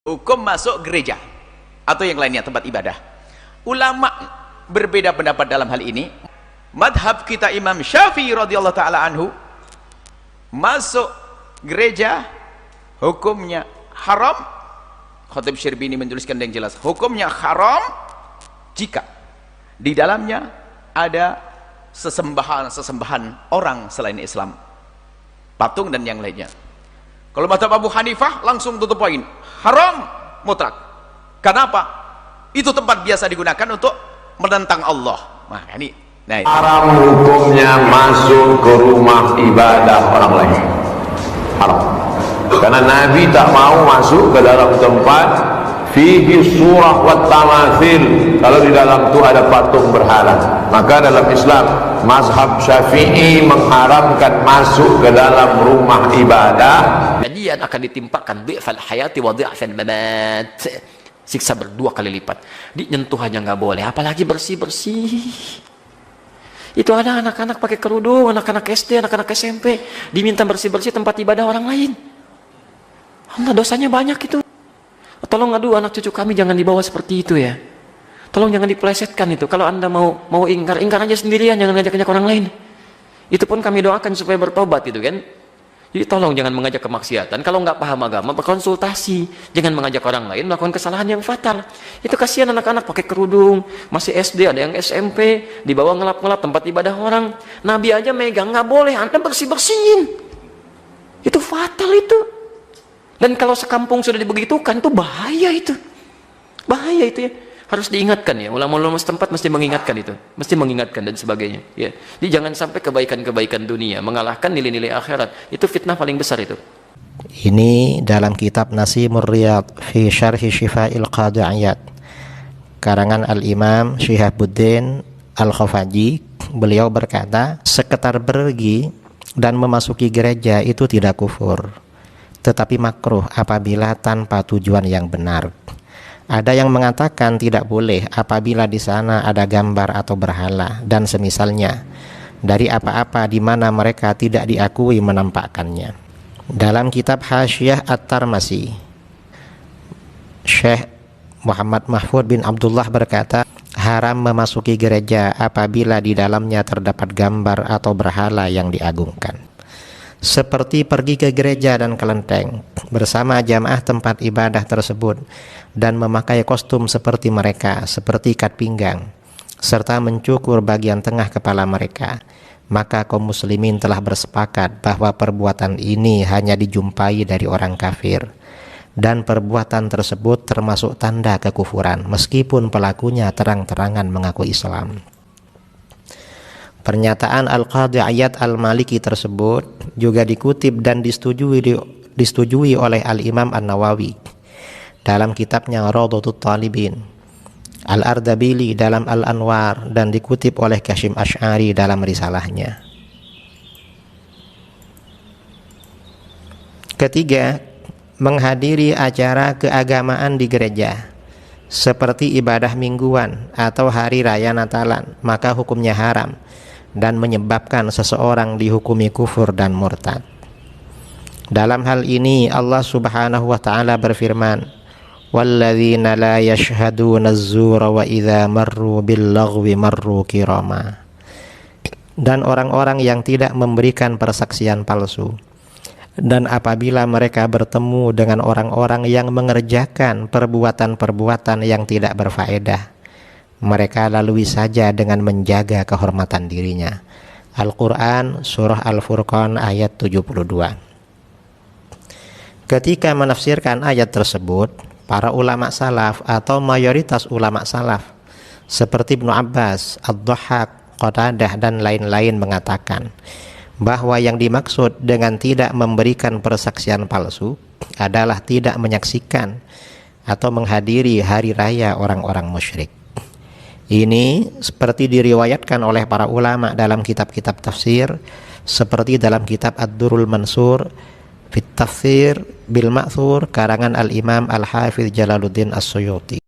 hukum masuk gereja atau yang lainnya tempat ibadah. Ulama berbeda pendapat dalam hal ini. Madhab kita Imam Syafi'i radhiyallahu taala anhu, masuk gereja hukumnya haram. Khatib Syirbini menuliskan yang jelas, hukumnya haram jika di dalamnya ada sesembahan orang selain Islam, patung dan yang lainnya. Kalau mazhab Abu Hanifah langsung tutup poin, haram mutlak. Kenapa? Itu tempat biasa digunakan untuk menentang Allah. Nah, ini haram hukumnya masuk ke rumah ibadah orang lain. Haram. Karena Nabi tak mau masuk ke dalam tempat fihi surah wa tamathil, kalau di dalam itu ada patung berhala. Maka dalam Islam mazhab Syafi'i mengharamkan masuk ke dalam rumah ibadah. Kejadian akan ditimpakan dhi'fal hayati wa dhi'fal mamat, siksa berdua kali lipat. Nyentuh aja nggak boleh, apalagi bersih-bersih. Itu ada anak-anak pakai kerudung, anak-anak SD, anak-anak SMP diminta bersih-bersih tempat ibadah orang lain. Allah, dosanya banyak itu. Tolong aduh, anak cucu kami jangan dibawa seperti itu ya. Tolong jangan dipelesetkan itu. Kalau Anda mau ingkar aja sendirian, jangan ngajak-ngajak orang lain. Itu pun kami doakan supaya bertobat gitu kan. Jadi tolong jangan mengajak kemaksiatan. Kalau nggak paham agama, berkonsultasi. Jangan mengajak orang lain melakukan kesalahan yang fatal. Itu kasihan anak-anak pakai kerudung, masih SD, ada yang SMP, dibawa ngelap-ngelap tempat ibadah orang. Nabi aja megang, nggak boleh, Anda bersih-bersihin. Itu fatal itu. Dan kalau sekampung sudah dibegitukan, itu bahaya itu. Bahaya itu ya. Harus diingatkan ya. Ulama-ulama setempat mesti mengingatkan itu. Mesti mengingatkan dan sebagainya. Ya. Jadi jangan sampai kebaikan-kebaikan dunia mengalahkan nilai-nilai akhirat. Itu fitnah paling besar itu. Ini dalam kitab Nasimur Riyad fi Syarhi Syifa'il Qadhi Iyad, karangan Al-Imam Syihabuddin Al-Khafaji. Beliau berkata, sekedar pergi dan memasuki gereja itu tidak kufur, tetapi makruh apabila tanpa tujuan yang benar. Ada yang mengatakan tidak boleh apabila di sana ada gambar atau berhala dan semisalnya dari apa-apa di mana mereka tidak diakui menampakkannya. Dalam kitab Hasyiah At-Tarmasi, Syekh Muhammad Mahfud bin Abdullah berkata, haram memasuki gereja apabila di dalamnya terdapat gambar atau berhala yang diagungkan. Seperti pergi ke gereja dan kelenteng bersama jamaah tempat ibadah tersebut dan memakai kostum seperti mereka, seperti ikat pinggang, serta mencukur bagian tengah kepala mereka, maka kaum muslimin telah bersepakat bahwa perbuatan ini hanya dijumpai dari orang kafir, dan perbuatan tersebut termasuk tanda kekufuran meskipun pelakunya terang-terangan mengaku Islam. Pernyataan Al-Qadhi Iyad Al-Maliki tersebut juga dikutip dan disetujui oleh Al-Imam An-Nawawi dalam kitabnya Rawdatut Talibin, Al-Ardabili dalam Al-Anwar, dan dikutip oleh Kashim Ash'ari dalam risalahnya. Ketiga, menghadiri acara keagamaan di gereja seperti ibadah mingguan atau hari raya Natalan, maka hukumnya haram dan menyebabkan seseorang dihukumi kufur dan murtad. Dalam hal ini Allah Subhanahu wa taala berfirman, walladzina la yashhaduna az-zura wa idza marru bil laghwi marru kirama. Dan orang-orang yang tidak memberikan persaksian palsu, dan apabila mereka bertemu dengan orang-orang yang mengerjakan perbuatan-perbuatan yang tidak berfaedah, mereka lalui saja dengan menjaga kehormatan dirinya. Al-Quran Surah Al-Furqan ayat 72. Ketika menafsirkan ayat tersebut, para ulama salaf atau mayoritas ulama salaf seperti Ibnu Abbas, Ad-Dhahhak, Qatadah dan lain-lain mengatakan bahwa yang dimaksud dengan tidak memberikan persaksian palsu adalah tidak menyaksikan atau menghadiri hari raya orang-orang musyrik. Ini seperti diriwayatkan oleh para ulama dalam kitab-kitab tafsir, seperti dalam kitab Ad-Durrul Mansur fit Tafsir bil Ma'thur karangan Al-Imam Al-Hafidz Jalaluddin As-Suyuti.